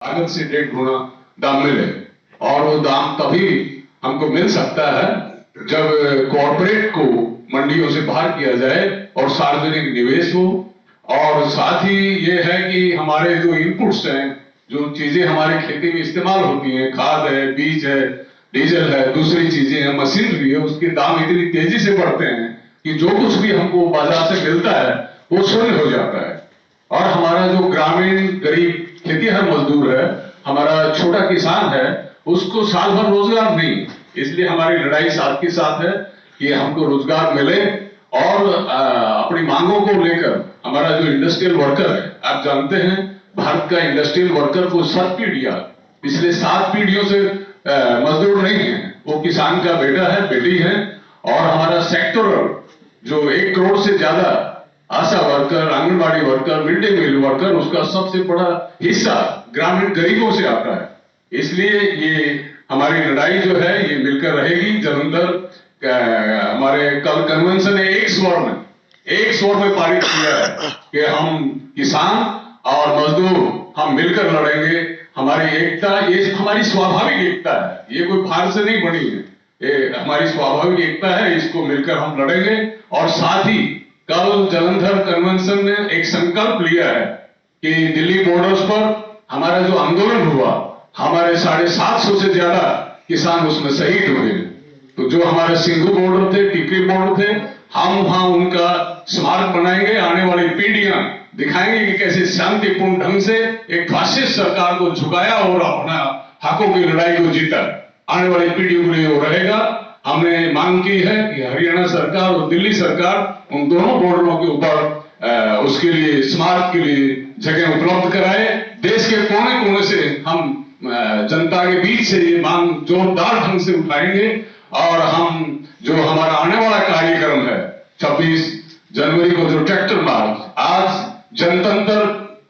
लागत से 1.5 गुना दाम मिले। और वो दाम तभी हमको मिल सकता है जब कॉर्पोरेट को मंडियों से बाहर किया जाए और सार्वजनिक निवेश हो। और साथ ही ये है कि हमारे जो इनपुट्स हैं, जो चीजें हमारी खेती में इस्तेमाल होती हैं, खाद है, बीज है, डीजल है, दूसरी चीजें हैं, मशीनरी है, उसके दाम इतनी तेजी से बढ़ते हैं कि जो कुछ भी हमको बाजार से मिलता है वो शून्य हो जाता है। और हमारा जो ग्रामीण गरीब खेतीहर मजदूर है, हमारा छोटा किसान है, उसको साल भर रोजगार नहीं। इसलिए हमारी लड़ाई साथ के साथ है कि हमको रोजगार मिले। और अपनी मांगों को लेकर हमारा जो इंडस्ट्रियल वर्कर है, आप जानते हैं भारत का इंडस्ट्रियल वर्कर को 7 पीढ़ियां, पिछले 7 पीढ़ियों से मजदूर नहीं है, वो किसान का बेटा है, बेटी है। और हमारा सेक्टोरल जो 1 करोड़ से ज्यादा ASHA worker, anganwadi worker, mid day meal worker, उसका सबसे बड़ा हिस्सा ग्रामीण गरीबों से आता है। इसलिए ये हमारी लड़ाई जो है ये मिलकर रहेगी। जलंधर हमारे कल कन्वेंशन ने एक स्वर में पारित किया है कि हम किसान और मजदूर हम मिलकर लड़ेंगे। हमारी एकता, ये हमारी स्वाभाविक एकता है, ये कोई फार से नहीं बनी है, ये हमारी स्वाभाविक एकता है, इसको मिलकर हम लड़ेंगे। और साथ ही कल जलंधर कन्वेंशन ने एक संकल्प लिया है कि दिल्ली बॉर्डर्स पर हमारा जो आंदोलन हुआ, हमारे 750 से ज्यादा किसान उसमें शहीद हुए। तो जो हमारे सिंघू बॉर्डर थे, टिकरी बॉर्डर थे, हम वहां उनका स्मारक बनाएंगे। आने वाली पीढ़ियां दिखाएंगे कि कैसे शांतिपूर्ण ढंग से एक फासिस्ट सरकार को झुकाया और अपना हकों की लड़ाई को जीता। आने वाली पीढ़ियों के लिए वो रहेगा। हमने मांग की है कि हरियाणा सरकार और दिल्ली सरकार उन दोनों बॉर्डरों के ऊपर उसके लिए स्मारक के लिए जगह उपलब्ध कराए। देश के कोने कोने से हम जनता के बीच से ये मांग जोरदार ढंग से उठाएंगे। और हम जो हमारा आने वाला कार्यक्रम है 26 जनवरी को जो ट्रैक्टर मार्च, आज जनतंत्र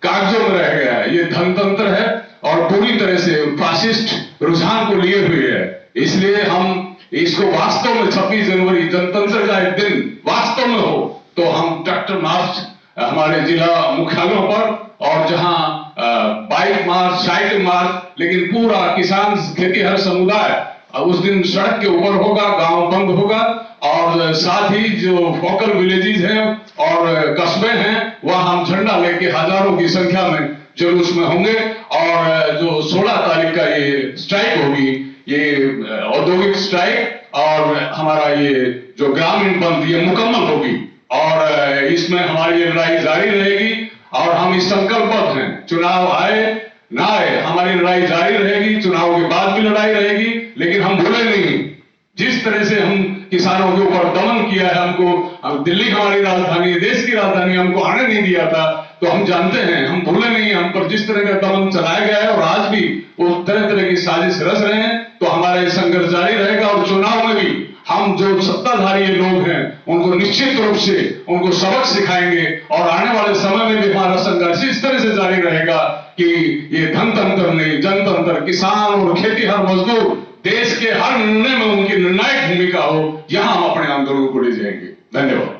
कागजों में रह गया है, ये धनतंत्र है और पूरी तरह से फासिस्ट रुझान को लिए हुए है। इसलिए हम इसको वास्तव में 26 जनवरी जनतंत्र का एक दिन वास्तव में हो तो हम ट्रैक्टर मार्च हमारे जिला मुख्यालयों पर और जहां बाइक मार्च, साइकिल मार्च, लेकिन पूरा किसान खेतीहर समुदाय उस दिन सड़क के ऊपर होगा, गांव बंद होगा। और साथ ही जो फोकल विलेजेस हैं और कस्बे हैं, वहां हम झंडा लेके हजारों की संख्या में जुलूस में होंगे। और जो 16 तारीख का ये स्ट्राइक होगी, ये औद्योगिक स्ट्राइक और हमारा ये जो ग्रामीण बंद, ये मुकम्मल होगी। और इसमें हमारी ये लड़ाई जारी रहेगी और हम इस संकल्पबद्ध हैं, चुनाव आए ना आए हमारी लड़ाई जारी रहेगी। चुनाव के बाद भी लड़ाई रहेगी, लेकिन हम भूले नहीं जिस तरह से हम किसानों के ऊपर दमन किया है। हमको दिल्ली हमारी राजधानी, देश की राजधानी, हमको आने नहीं दिया था, तो हम जानते हैं, हम भूले नहीं। हम पर जिस तरह का दमन चलाया गया है और आज भी वो तरह तरह की साजिश रच रहे हैं, तो हमारा ये संघर्ष जारी रहेगा। और चुनाव में भी हम जो सत्ताधारी लोग हैं उनको निश्चित रूप से उनको सबक सिखाएंगे। और आने वाले समय में भी हमारा संघर्ष इस तरह से जारी रहेगा कि ये धनतंत्र नहीं, जनतंत्र, किसान और खेतीहर मजदूर देश के हर निर्णय में उनकी निर्णायक भूमिका हो। यहां हम अपने आंदोलन को ले जाएंगे। धन्यवाद।